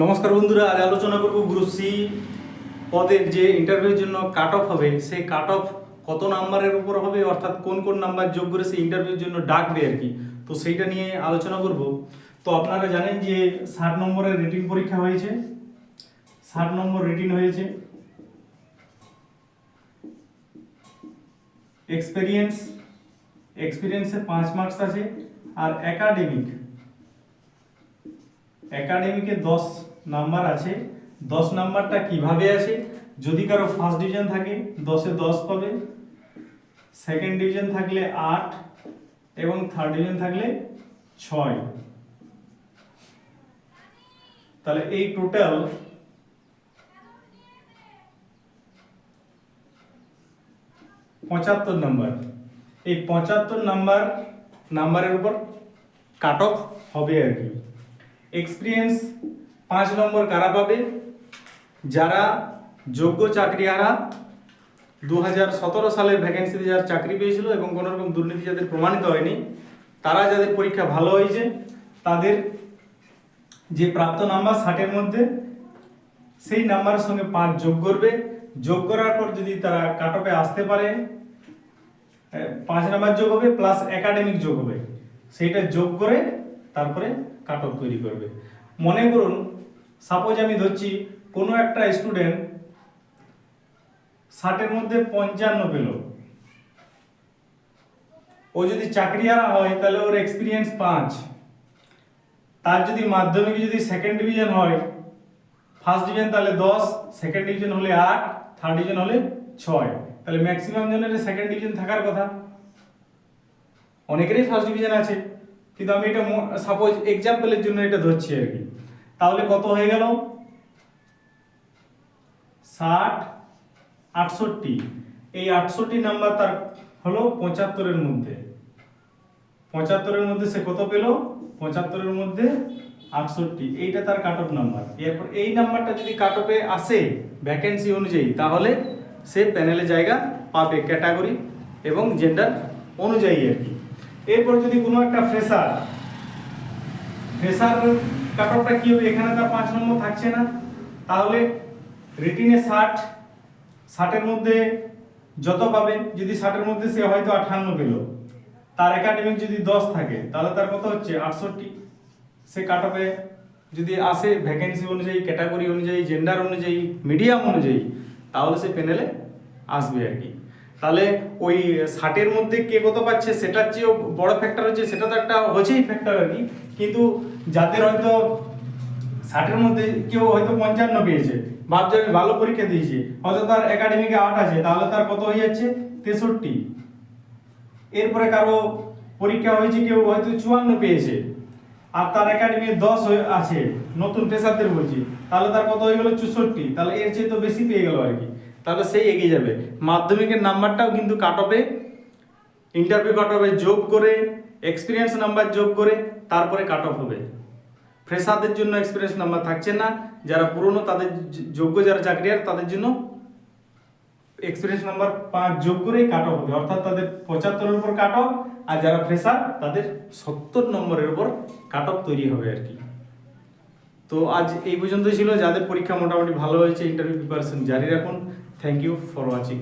নমস্কার বন্ধুরা, আজ আলোচনা করব গ্রুপ সি পদের যে ইন্টারভিউর জন্য কাট অফ হবে, সেই কাট অফ কত নাম্বারের উপর হবে, অর্থাৎ কোন কোন নাম্বার যোগ করে সেই ইন্টারভিউর জন্য ডাকবে আর কি। তো সেইটা নিয়ে আলোচনা করব। তো আপনারা জানেন যে 60 নম্বরের রিটিন পরীক্ষা হয়েছে, 60 নম্বর রিটিন হয়েছে। এক্সপিরিয়েন্সে 5 মার্কস আছে, আর একাডেমিকে 10 নাম্বার আছে। 10 নাম্বারটা কিভাবে আছে, যদি কারো ফার্স্ট ডিভিশন থাকে 10-এ 10 পাবে, সেকেন্ড ডিভিশন থাকলে 8 এবং থার্ড ডিভিশন থাকলে 6। তাহলে এই টোটাল 75 নাম্বার। এই 75 নাম্বারের উপর কাট অফ হবে আর কি। এক্সপিরিয়েন্স 5 নম্বর কারা পাবে? যারা যোগ্য চাকরিহারা 2017 সালের ভ্যাকেন্সিতে যারা চাকরি পেয়েছিল এবং কোনো রকম দুর্নীতি যাদের প্রমাণিত হয়নি, তারা যাদের পরীক্ষা ভালো হয়েছে, তাদের যে প্রাপ্ত নাম্বার 60-এর মধ্যে, সেই নাম্বারের সঙ্গে 5 যোগ করবে। যোগ করার পর যদি তারা কাট অফে আসতে পারে, 5 নাম্বার যোগ হবে প্লাস একাডেমিক যোগ হবে, সেইটা যোগ করে তারপরে কাট অফ তৈরি করবে। মনে করুন, সাপোজ আমি ধরছি কোনো একটা স্টুডেন্ট 60-এর মধ্যে 55 পেল, ও যদি চাকরিহারা হয় তাহলে ওর এক্সপিরিয়েন্স 5, তার যদি মাধ্যমিকে যদি সেকেন্ড ডিভিশন হয়, ফার্স্ট ডিভিশন তাহলে 10, সেকেন্ড ডিভিশন হলে 8, থার্ড ডিভিশন হলে 6, তাহলে ম্যাক্সিমাম জনের সেকেন্ড ডিভিশন থাকার কথা। অনেকেরই ফার্স্ট ডিভিশন আছে, কিন্তু আমি এটা সাপোজ এক্সাম্পলের জন্য এটা ধরছি আর কি। তাহলে কত হয়ে গেল? 60, 68। এই 68 নাম্বার তার হলো 75-এর মধ্যে। 75-এর মধ্যে সে কত পেল? 75-এর মধ্যে 68, এইটা তার কাট অফ নাম্বার। এরপর এই নাম্বারটা যদি কাট অফে আসে ভ্যাকেন্সি অনুযায়ী, তাহলে সে প্যানেলে জায়গা পাবে ক্যাটাগরি এবং জেন্ডার অনুযায়ী আর কি। এরপর যদি কোনো একটা ফ্রেশার কাট অফটা কি হবে? এখানে তার 5 নম্বর থাকছে না, তাহলে রিটিনে 60-এর মধ্যে যত পাবে, যদি 60-এর মধ্যে সে হয়তো 58 পেল, তার একাডেমিক যদি 10 থাকে, তাহলে তার কত হচ্ছে? 68। সে কাট অফে যদি আসে ভ্যাকেন্সি অনুযায়ী, ক্যাটাগরি অনুযায়ী, জেন্ডার অনুযায়ী, মিডিয়াম অনুযায়ী, তাহলে সে প্যানেলে আসবে আর কি। তাহলে ওই 60-এর মধ্যে কে কত পাচ্ছে সেটার চেয়েও বড় ফ্যাক্টর হচ্ছে, সেটা তো একটা হচ্ছেই ফ্যাক্টর আর কি। কিন্তু যাদের হয়তো 60-এর মধ্যে কেউ হয়তো 55 পেয়েছে, ভাবছে আমি ভালো পরীক্ষা দিয়েছি, হয়তো তার একাডেমিকে 8 আছে, তাহলে তার কত হয়ে যাচ্ছে? 63। এরপরে কারো পরীক্ষা হয়েছে, কেউ হয়তো 54 পেয়েছে, আর তার একাডেমি 10 আছে, নতুন ফ্রেশারদের বলছি, তাহলে তার কত হয়ে গেল? 64। তাহলে এর চেয়ে তো বেশি পেয়ে গেল আর কি, তাহলে সেই এগিয়ে যাবে। মাধ্যমিকের নাম্বারটাও কিন্তু কাট অফে, ইন্টারভিউ কাট অফে যোগ করে, এক্সপিরিয়েন্স নাম্বার যোগ করে তারপরে কাট অফ হবে। ফ্রেশারদের জন্য এক্সপিরিয়েন্স নাম্বার থাকছে না, যারা পুরনো তাদের যোগ্য যারা চাকরিয়ার তাদের জন্য এক্সপিরিয়েন্স নাম্বার 5 যোগ করে কাট অফ হবে, অর্থাৎ তাদের 75-এর উপর কাট অফ, আর যারা ফ্রেশার তাদের 70 নম্বরের উপর কাট অফ তৈরি হবে আর কি। তো আজ এই পর্যন্তই ছিল। যাদের পরীক্ষা মোটামুটি ভালো হয়েছে, ইন্টারভিউ প্রিপারেশন জারি রাখুন। Thank you for watching.